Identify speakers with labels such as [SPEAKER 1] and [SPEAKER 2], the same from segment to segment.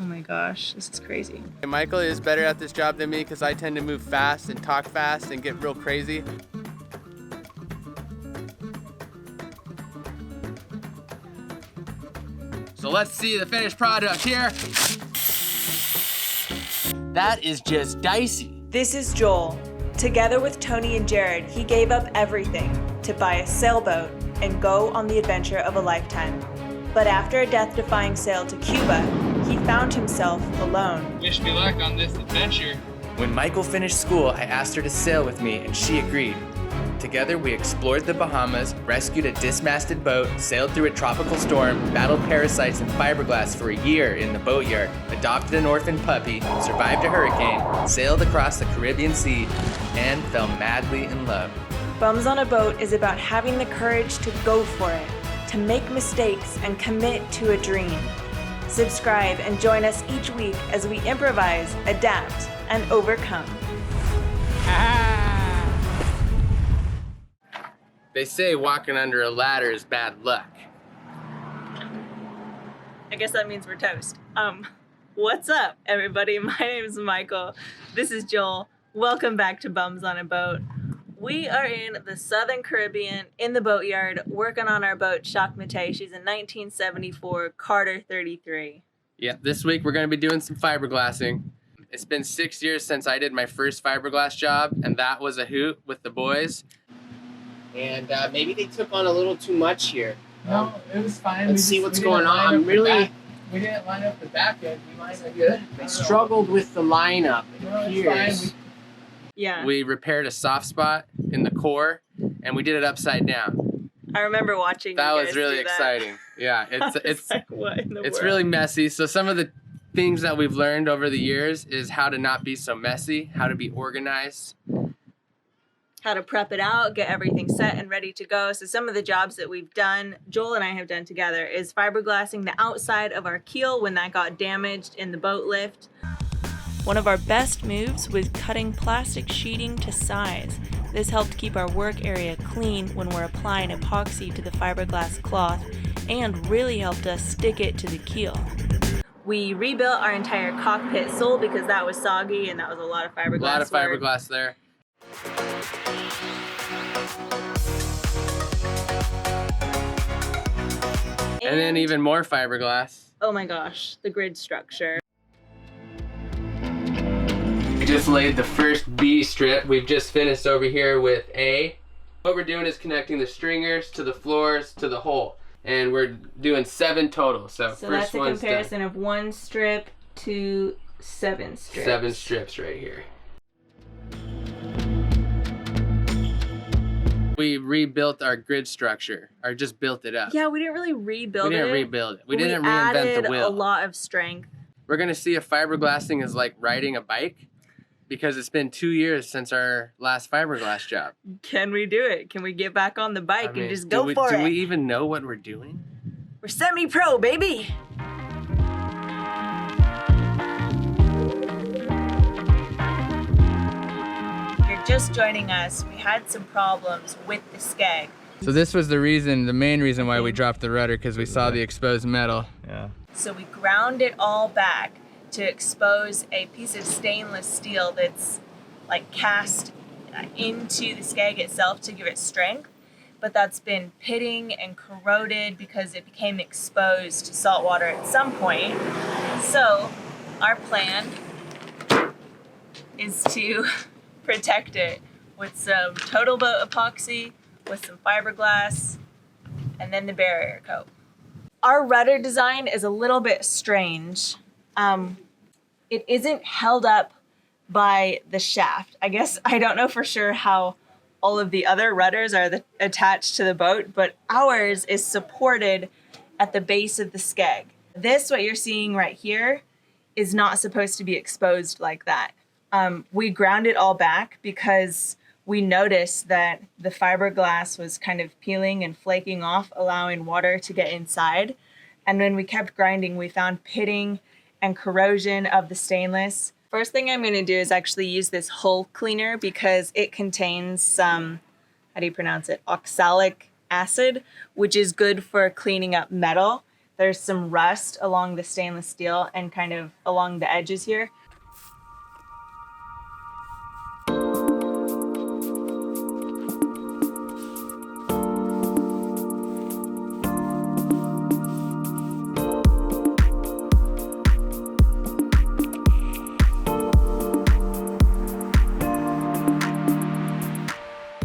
[SPEAKER 1] Oh my gosh, this is crazy.
[SPEAKER 2] Michael is better at this job than me because I tend to move fast and talk fast and get real crazy. So let's see the finished product here. That is just dicey.
[SPEAKER 1] This is Joel. Together with Tony and Jared, he gave up everything to buy a sailboat and go on the adventure of a lifetime. But after a death-defying sail to Cuba, he found himself alone.
[SPEAKER 3] Wish me luck on this adventure.
[SPEAKER 4] When Michael finished school, I asked her to sail with me and she agreed. Together, we explored the Bahamas, rescued a dismasted boat, sailed through a tropical storm, battled parasites and fiberglass for a year in the boatyard, adopted an orphan puppy, survived a hurricane, sailed across the Caribbean Sea, and fell madly in love.
[SPEAKER 1] Bums on a Boat is about having the courage to go for it, to make mistakes and commit to a dream. Subscribe and join us each week as we improvise, adapt, and overcome.
[SPEAKER 2] They say walking under a ladder is bad luck.
[SPEAKER 1] I guess that means we're toast. What's up, everybody? My name is Michael. This is Joel. Welcome back to Bums on a Boat. We are in the Southern Caribbean in the boatyard working on our boat, Shock Mate. She's a 1974 Carter 33.
[SPEAKER 2] Yeah, this week we're gonna be doing some fiberglassing. It's been 6 years since I did my first fiberglass job, and that was a hoot with the boys.
[SPEAKER 5] And maybe they took on a little too much here.
[SPEAKER 3] No, it was fine.
[SPEAKER 5] Let's see what's going on.
[SPEAKER 3] We didn't line up the back end. We lined up good.
[SPEAKER 5] They struggled with the lineup, it
[SPEAKER 3] No, it's
[SPEAKER 5] appears.
[SPEAKER 3] fine.
[SPEAKER 1] Yeah,
[SPEAKER 2] We repaired a soft spot in the core, and we did it upside down.
[SPEAKER 1] I remember watching
[SPEAKER 2] That
[SPEAKER 1] you
[SPEAKER 2] was
[SPEAKER 1] guys
[SPEAKER 2] really
[SPEAKER 1] do that.
[SPEAKER 2] exciting. Yeah, it's
[SPEAKER 1] like, what in the
[SPEAKER 2] it's
[SPEAKER 1] world?
[SPEAKER 2] really messy. So some of the things that we've learned over the years is how to not be so messy, how to be organized.
[SPEAKER 1] How to prep it out, get everything set and ready to go. So some of the jobs that we've done, Joel and I have done together, is fiberglassing the outside of our keel when that got damaged in the boat lift. One of our best moves was cutting plastic sheeting to size. This helped keep our work area clean when we're applying epoxy to the fiberglass cloth and really helped us stick it to the keel. We rebuilt our entire cockpit sole because that was soggy and that was a lot of fiberglass
[SPEAKER 2] A lot of
[SPEAKER 1] work.
[SPEAKER 2] fiberglass there. And then even more fiberglass.
[SPEAKER 1] Oh my gosh, the grid structure.
[SPEAKER 2] We just laid the first B strip. We've just finished over here with A. What we're doing is connecting the stringers to the floors to the hole. And we're doing 7 total. So
[SPEAKER 1] So
[SPEAKER 2] first
[SPEAKER 1] that's a
[SPEAKER 2] one's
[SPEAKER 1] comparison of 1 strip to 7 strips.
[SPEAKER 2] 7 strips right here. We rebuilt our grid structure, or just built it up.
[SPEAKER 1] Yeah, we didn't really rebuild it.
[SPEAKER 2] We didn't rebuild it. We
[SPEAKER 1] but
[SPEAKER 2] didn't
[SPEAKER 1] added
[SPEAKER 2] reinvent the wheel.
[SPEAKER 1] a lot of strength.
[SPEAKER 2] We're gonna see if fiberglassing is like riding a bike, because it's been 2 years since our last fiberglass job.
[SPEAKER 1] Can we do it? Can we get back on the bike
[SPEAKER 2] I mean,
[SPEAKER 1] and just go for
[SPEAKER 2] do
[SPEAKER 1] it?
[SPEAKER 2] we even know what we're doing?
[SPEAKER 1] We're semi-pro, baby! If you're just joining us, we had some problems with the Skeg.
[SPEAKER 2] So this was the main reason why we dropped the rudder, because we saw the exposed metal.
[SPEAKER 4] Yeah.
[SPEAKER 1] So we ground it all back to expose a piece of stainless steel that's like cast into the Skeg itself to give it strength, but that's been pitting and corroded because it became exposed to salt water at some point. So our plan is to protect it with some total boat epoxy, with some fiberglass, and then the barrier coat. Our rudder design is a little bit strange. It isn't held up by the shaft. I guess I don't know for sure how all of the other rudders are attached to the boat, but ours is supported at the base of the Skeg. This, what you're seeing right here, is not supposed to be exposed like that. We ground it all back because we noticed that the fiberglass was kind of peeling and flaking off, allowing water to get inside. And when we kept grinding, we found pitting and corrosion of the stainless. First thing I'm going to do is actually use this hull cleaner because it contains some, how do you pronounce it, oxalic acid, which is good for cleaning up metal there's some rust along the stainless steel and kind of along the edges here.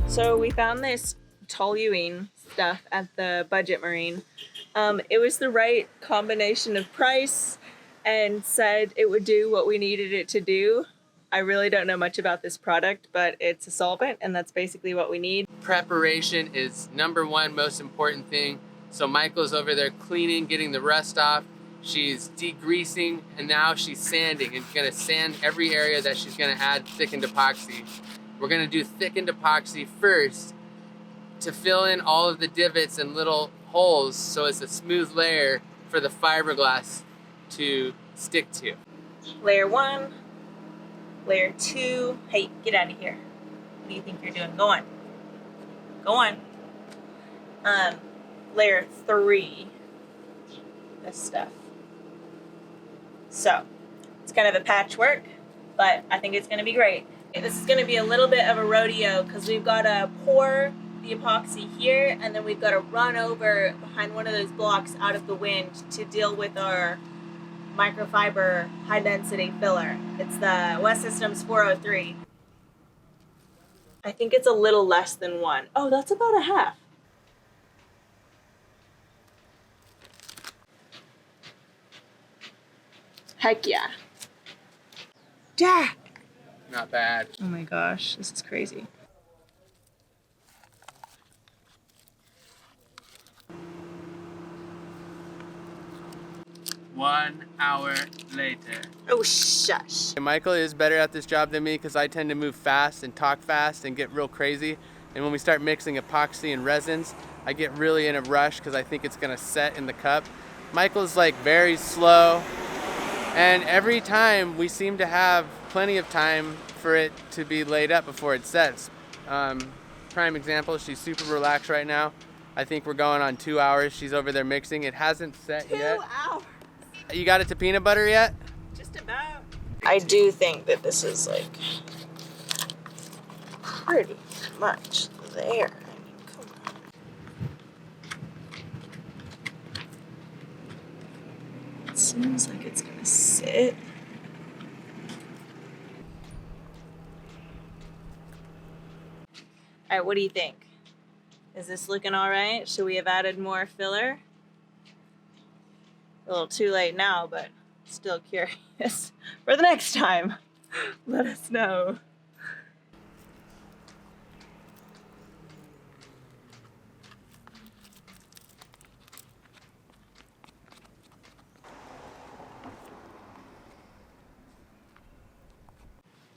[SPEAKER 1] So we found this toluene stuff at the Budget Marine. It was the right combination of price and said it would do what we needed it to do. I really don't know much about this product, but it's a solvent and that's basically what we need.
[SPEAKER 2] Preparation is #1 most important thing. So Michael's over there cleaning, getting the rust off. She's degreasing and now she's sanding and gonna sand every area that she's gonna add thickened epoxy. We're gonna do thickened epoxy first to fill in all of the divots and little holes so it's a smooth layer for the fiberglass to stick to.
[SPEAKER 1] Layer 1, layer 2. Hey, get out of here. What do you think you're doing? Go on. Go on. Layer 3. This stuff. So, it's kind of a patchwork, but I think it's gonna be great. This is gonna be a little bit of a rodeo because we've gotta pour the epoxy here and then we've gotta run over behind one of those blocks out of the wind to deal with our microfiber high density filler. It's the West Systems 403. I think it's a little less than 1. Oh, that's about a half. Heck yeah. Yeah.
[SPEAKER 2] Not bad.
[SPEAKER 1] Oh my gosh, this is crazy.
[SPEAKER 2] One hour later.
[SPEAKER 1] Oh, shush.
[SPEAKER 2] Michael is better at this job than me because I tend to move fast and talk fast and get real crazy. And when we start mixing epoxy and resins, I get really in a rush because I think it's gonna set in the cup. Michael's like very slow. And every time we seem to have plenty of time for it to be laid up before it sets. Prime example, she's super relaxed right now. I think we're going on 2 hours. She's over there mixing. It hasn't set yet.
[SPEAKER 1] 2 hours.
[SPEAKER 2] You got it to peanut butter yet?
[SPEAKER 1] Just about. I do think that this is like pretty much there. I mean, come on. It seems like it's gonna sit. All right, what do you think? Is this looking all right? Should we have added more filler? A little too late now, but still curious. For the next time, let us know.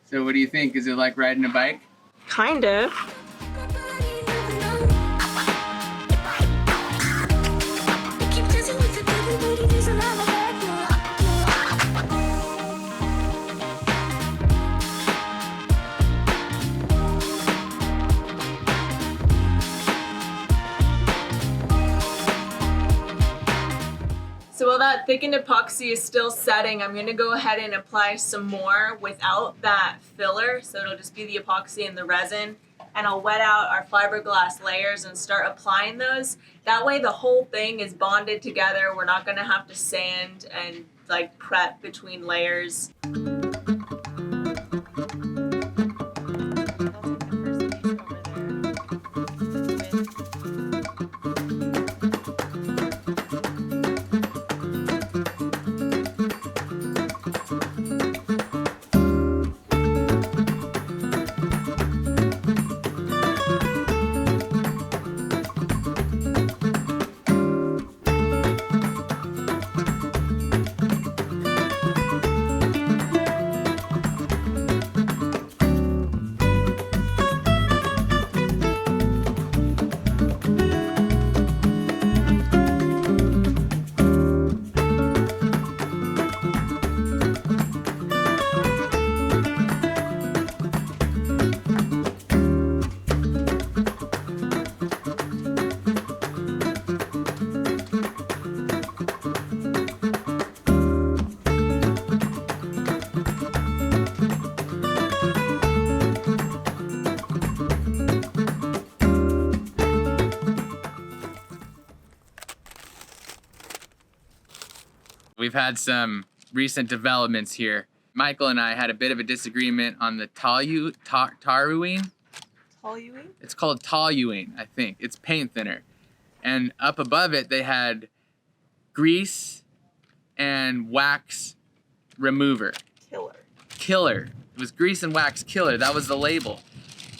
[SPEAKER 2] So what do you think? Is it like riding a bike?
[SPEAKER 1] Kind of. So while that thickened epoxy is still setting, I'm gonna go ahead and apply some more without that filler. So it'll just be the epoxy and the resin. And I'll wet out our fiberglass layers and start applying those. That way the whole thing is bonded together. We're not gonna have to sand and like prep between layers.
[SPEAKER 4] we've had some recent developments here. Michael and I had a bit of a disagreement on the toluene.
[SPEAKER 1] Toluene?
[SPEAKER 4] It's called toluene, I think. It's paint thinner. And up above it, they had grease and wax remover. Killer. It was grease and wax killer. That was the label.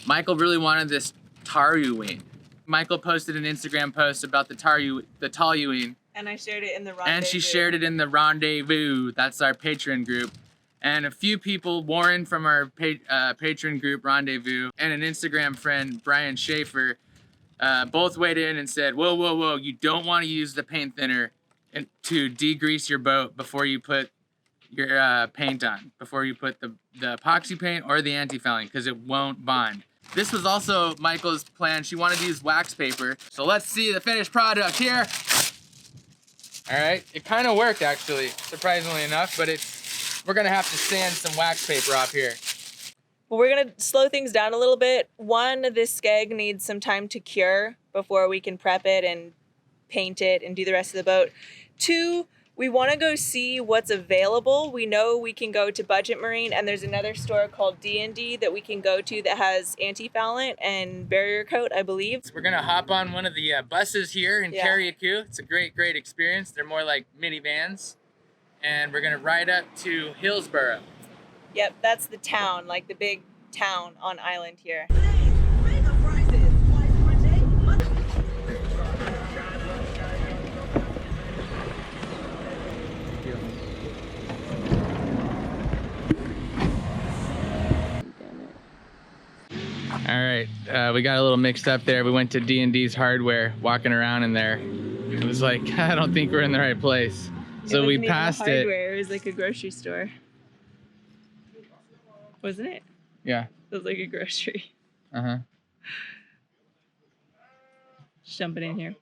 [SPEAKER 4] Michael really wanted this toluene. Michael posted an Instagram post about the toluene.
[SPEAKER 1] And I shared it in the rendezvous.
[SPEAKER 4] And she shared it in the rendezvous. That's our Patreon group. And a few people, Warren from our Patreon group, Rendezvous, and an Instagram friend, Brian Schaefer, both weighed in and said, whoa, whoa, whoa, you don't want to use the paint thinner to degrease your boat before you put your paint on, before you put the epoxy paint or the anti-fouling, because it won't bond. This was also Michael's plan. She wanted to use wax paper. So let's see the finished product here. All right, it kind of worked actually, surprisingly enough, but we're gonna have to sand some wax paper off here.
[SPEAKER 1] Well, we're gonna slow things down a little bit. One, this Skeg needs some time to cure before we can prep it and paint it and do the rest of the boat. Two, we wanna go see what's available. We know we can go to Budget Marine, and there's another store called D&D that we can go to that has anti-foulant and barrier coat, I believe.
[SPEAKER 4] So we're gonna hop on one of the buses here in Carriacou. It's a great, great experience. They're more like minivans. And we're gonna ride up to Hillsborough.
[SPEAKER 1] Yep, that's the town, like the big town on island here.
[SPEAKER 4] All right, we got a little mixed up there. We went to D&D's Hardware, walking around in there. It was like, I don't think we're in the right place. So we passed it.
[SPEAKER 1] It was like a grocery store. Wasn't it?
[SPEAKER 4] Yeah.
[SPEAKER 1] It was like a grocery.
[SPEAKER 4] Uh-huh.
[SPEAKER 1] Just jumping in here.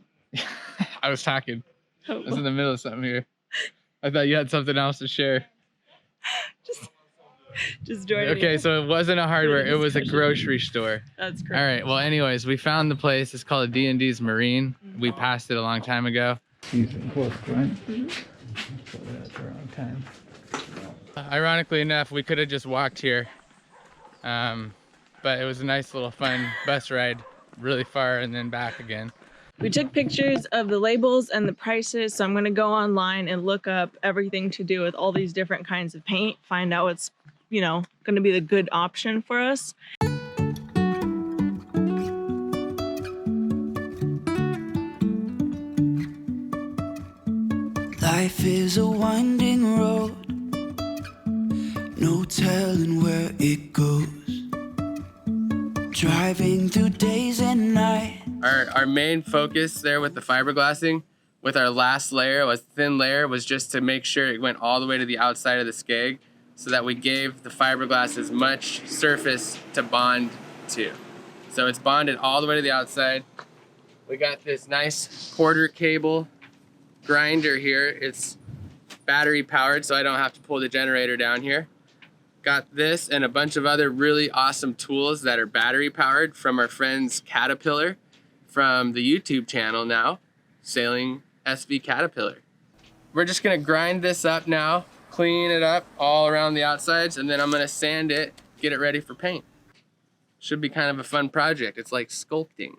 [SPEAKER 4] I was talking.
[SPEAKER 1] Oh,
[SPEAKER 4] I was in the middle of something here. I thought you had something else to share.
[SPEAKER 1] just joining.
[SPEAKER 4] Okay, so it wasn't a hardware, it was a grocery store.
[SPEAKER 1] That's great.
[SPEAKER 4] All right, well anyways, we found the place. It's called D&D's Marine. We passed it a long time ago.
[SPEAKER 3] Close, right?
[SPEAKER 4] Ironically enough, we could have just walked here, but it was a nice little fun bus ride, really far and then back again.
[SPEAKER 1] We took pictures of the labels and the prices, so I'm gonna go online and look up everything to do with all these different kinds of paint, find out what's, you know, gonna be the good option for us.
[SPEAKER 6] Life is a winding road, no telling where it goes. Driving through days and nights.
[SPEAKER 4] Our main focus there with the fiberglassing, with our last layer, was thin layer, was just to make sure it went all the way to the outside of the Skeg, so that we gave the fiberglass as much surface to bond to. So it's bonded all the way to the outside. We got this nice quarter cable grinder here. It's battery powered, so I don't have to pull the generator down here. Got this and a bunch of other really awesome tools that are battery powered from our friends Caterpillar from the YouTube channel now, Sailing SV Caterpillar. We're just gonna grind this up now, clean it up all around the outsides, and then I'm gonna sand it, get it ready for paint. Should be kind of a fun project. It's like sculpting.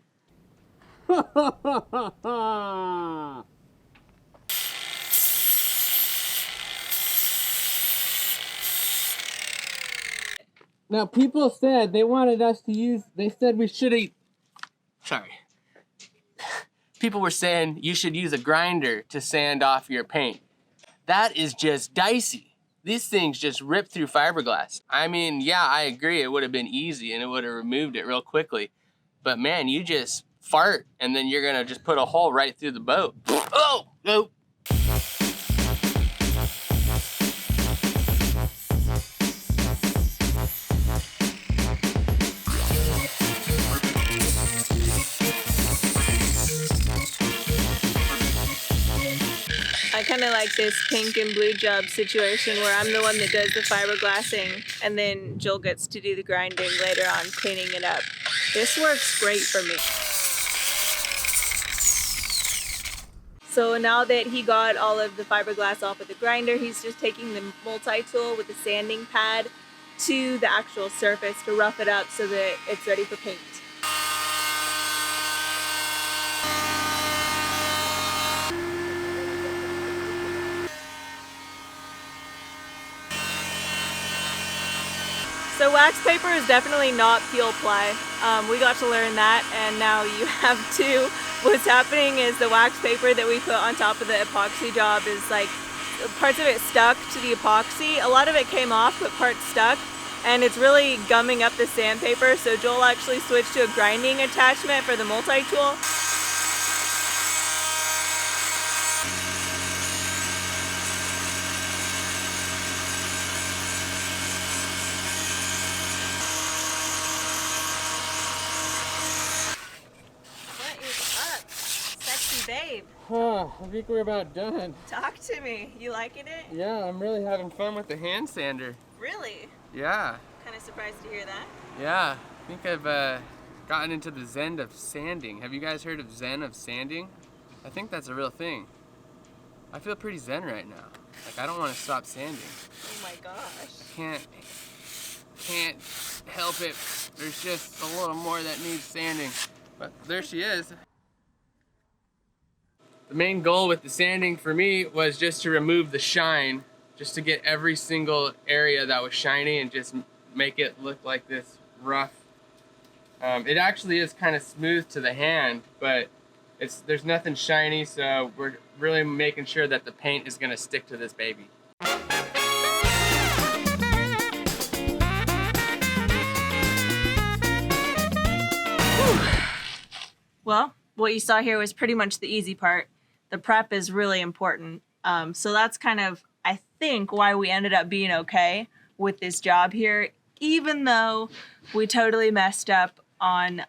[SPEAKER 4] Now, people said they wanted us to use, they said we should eat, sorry. People were saying you should use a grinder to sand off your paint. That is just dicey. These things just rip through fiberglass. I mean, yeah, I agree. It would have been easy and it would have removed it real quickly. But man, you just fart and then you're gonna just put a hole right through the boat. Oh, no.
[SPEAKER 1] I kind of like this pink and blue job situation where I'm the one that does the fiberglassing and then Joel gets to do the grinding later on, cleaning it up. This works great for me. So now that he got all of the fiberglass off with the grinder, he's just taking the multi-tool with the sanding pad to the actual surface to rough it up so that it's ready for paint. So wax paper is definitely not peel ply. We got to learn that, and now you have to. What's happening is the wax paper that we put on top of the epoxy job is like, parts of it stuck to the epoxy. A lot of it came off, but parts stuck, and it's really gumming up the sandpaper. So Joel actually switched to a grinding attachment for the multi-tool. Babe,
[SPEAKER 2] Oh, I think we're about done.
[SPEAKER 1] talk to me. You liking it?
[SPEAKER 2] Yeah, I'm really having fun with the hand sander.
[SPEAKER 1] Really?
[SPEAKER 2] Yeah,
[SPEAKER 1] Kind of surprised to hear that.
[SPEAKER 2] yeah. I think I've gotten into the zen of sanding. Have you guys heard of zen of sanding? I think that's a real thing. I feel pretty zen right now. Like, I don't want to stop sanding.
[SPEAKER 1] Oh my gosh.
[SPEAKER 2] Can't help it. There's just a little more that needs sanding. But there she is. The main goal with the sanding for me was just to remove the shine, just to get every single area that was shiny and just make it look like this rough. It actually is kind of smooth to the hand, but there's nothing shiny, so we're really making sure that the paint is gonna stick to this baby.
[SPEAKER 1] Well, what you saw here was pretty much the easy part. The prep is really important. So that's kind of, I think, why we ended up being okay with this job here, even though we totally messed up on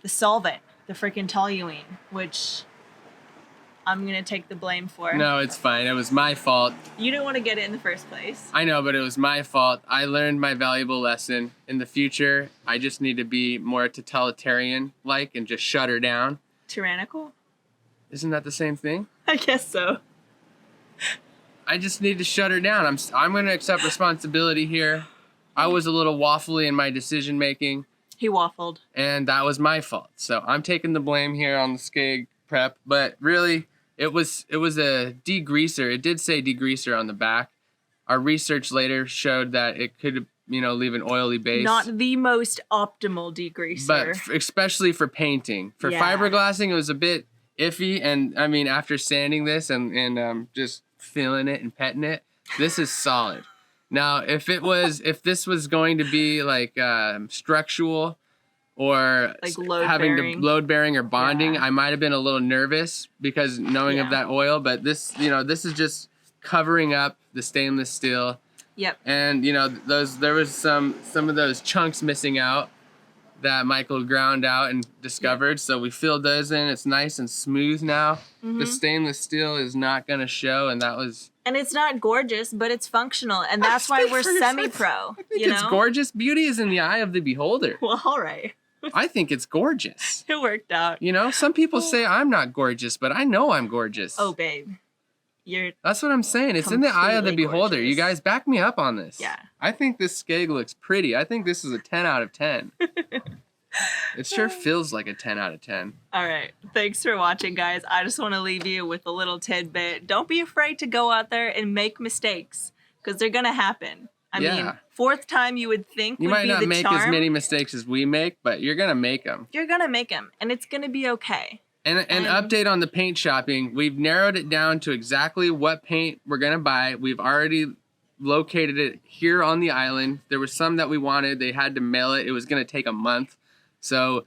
[SPEAKER 1] the solvent, the freaking toluene, which I'm gonna take the blame for.
[SPEAKER 2] No, it's fine. It was my fault.
[SPEAKER 1] You didn't want to get it in the first place.
[SPEAKER 2] I know, but it was my fault. I learned my valuable lesson. In the future, I just need to be more totalitarian-like and just shut her down.
[SPEAKER 1] Tyrannical?
[SPEAKER 2] Isn't that the same thing?
[SPEAKER 1] I guess so.
[SPEAKER 2] I just need to shut her down. I'm going to accept responsibility here. I was a little waffly in my decision making.
[SPEAKER 1] He waffled.
[SPEAKER 2] And that was my fault. So I'm taking the blame here on the Skeg prep. But really, it was a degreaser. It did say degreaser on the back. Our research later showed that it could, leave an oily base.
[SPEAKER 1] Not the most optimal degreaser.
[SPEAKER 2] But especially for painting. For
[SPEAKER 1] Yeah.
[SPEAKER 2] fiberglassing, it was a bit iffy. And I mean, after sanding this and just feeling it and petting it, this is solid. Now, if this was going to be like structural or
[SPEAKER 1] Like
[SPEAKER 2] having to
[SPEAKER 1] load-bearing.
[SPEAKER 2] load bearing or bonding,
[SPEAKER 1] Yeah.
[SPEAKER 2] I might have been a little nervous because knowing of
[SPEAKER 1] Yeah.
[SPEAKER 2] that oil. But this is just covering up the stainless steel.
[SPEAKER 1] Yep.
[SPEAKER 2] And there was some of those chunks missing out that Michael ground out and discovered. So we filled those in. It's nice and smooth now.
[SPEAKER 1] Mm-hmm.
[SPEAKER 2] The stainless steel is not gonna show, and that was.
[SPEAKER 1] And it's not gorgeous, but it's functional, and that's why
[SPEAKER 2] Speak
[SPEAKER 1] we're
[SPEAKER 2] for yourself.
[SPEAKER 1] semi-pro.
[SPEAKER 2] I think it's gorgeous. Beauty is in the eye of the beholder.
[SPEAKER 1] Well, all right.
[SPEAKER 2] I think it's gorgeous.
[SPEAKER 1] It worked out.
[SPEAKER 2] Some people say I'm not gorgeous, but I know I'm gorgeous.
[SPEAKER 1] Oh, babe. You're...
[SPEAKER 2] That's what I'm saying. It's in the eye of the
[SPEAKER 1] Completely
[SPEAKER 2] beholder.
[SPEAKER 1] gorgeous.
[SPEAKER 2] You guys back me up on this.
[SPEAKER 1] Yeah.
[SPEAKER 2] I think this Skeg looks pretty. I think this is a 10 out of 10. It sure feels like a 10 out of 10.
[SPEAKER 1] All right. Thanks for watching, guys. I just want to leave you with a little tidbit. Don't be afraid to go out there and make mistakes, because they're going to happen. I mean, fourth time you would think
[SPEAKER 2] You
[SPEAKER 1] would
[SPEAKER 2] might
[SPEAKER 1] be
[SPEAKER 2] not
[SPEAKER 1] the
[SPEAKER 2] make
[SPEAKER 1] charm.
[SPEAKER 2] as many mistakes as we make, but you're going to make them.
[SPEAKER 1] You're going to make them, and it's going to be okay.
[SPEAKER 2] And an update on the paint shopping. We've narrowed it down to exactly what paint we're going to buy. We've already located it here on the island. There was some that we wanted. They had to mail it. It was going to take a month. So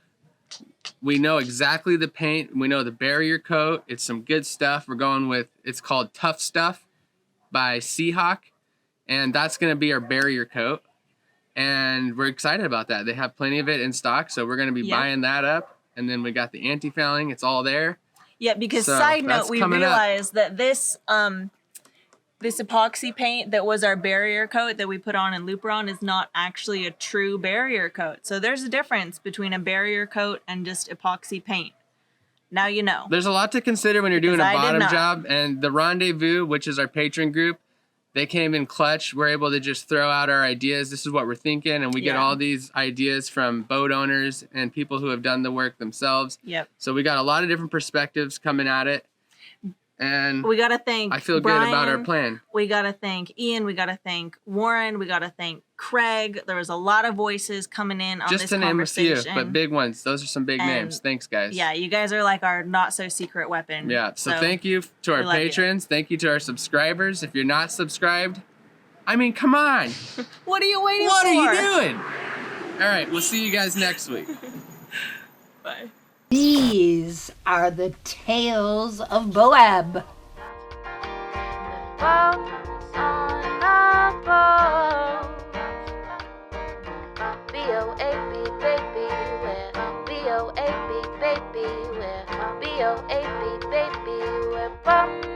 [SPEAKER 2] we know exactly the paint. We know the barrier coat. It's some good stuff. We're going with, it's called Tough Stuff by Seahawk. And that's going to be our barrier coat. And we're excited about that. They have plenty of it in stock. So we're going to be buying that up. And then we got the anti-fouling. It's all there.
[SPEAKER 1] Yeah, because
[SPEAKER 2] So,
[SPEAKER 1] side
[SPEAKER 2] that's
[SPEAKER 1] note, we
[SPEAKER 2] coming up.
[SPEAKER 1] realized that this epoxy paint that was our barrier coat that we put on in Luperon is not actually a true barrier coat. So there's a difference between a barrier coat and just epoxy paint. Now you know.
[SPEAKER 2] There's a lot to consider when you're doing a
[SPEAKER 1] Because I did
[SPEAKER 2] bottom
[SPEAKER 1] not.
[SPEAKER 2] job, and the Rendezvous, which is our patron group, they came in clutch. We're able to just throw out our ideas. This is what we're thinking, and we get
[SPEAKER 1] Yeah.
[SPEAKER 2] all these ideas from boat owners and people who have done the work themselves.
[SPEAKER 1] Yep.
[SPEAKER 2] So we got a lot of different perspectives coming at it, and
[SPEAKER 1] We got to thank
[SPEAKER 2] I feel
[SPEAKER 1] Brian,
[SPEAKER 2] good about our plan.
[SPEAKER 1] We got to thank Ian. We got to thank Warren. We got to thank Craig. There was a lot of voices coming in on
[SPEAKER 2] Just
[SPEAKER 1] this
[SPEAKER 2] to name a few,
[SPEAKER 1] conversation.
[SPEAKER 2] but big ones. Those are some big
[SPEAKER 1] And
[SPEAKER 2] names. Thanks, guys.
[SPEAKER 1] Yeah, you guys are like our not so secret weapon.
[SPEAKER 2] Yeah, so thank you to our
[SPEAKER 1] we love you.
[SPEAKER 2] patrons. Thank you to our subscribers. If you're not subscribed, I mean, come on.
[SPEAKER 1] What are you waiting
[SPEAKER 2] What
[SPEAKER 1] for?
[SPEAKER 2] are you doing? All right, we'll see you guys next week.
[SPEAKER 1] Bye.
[SPEAKER 7] These are the tales of BOAB.
[SPEAKER 8] Boats on a boat. B-O-A-B, baby, we're B-O-A-B, baby, we're B-O-A-B, baby, we're bums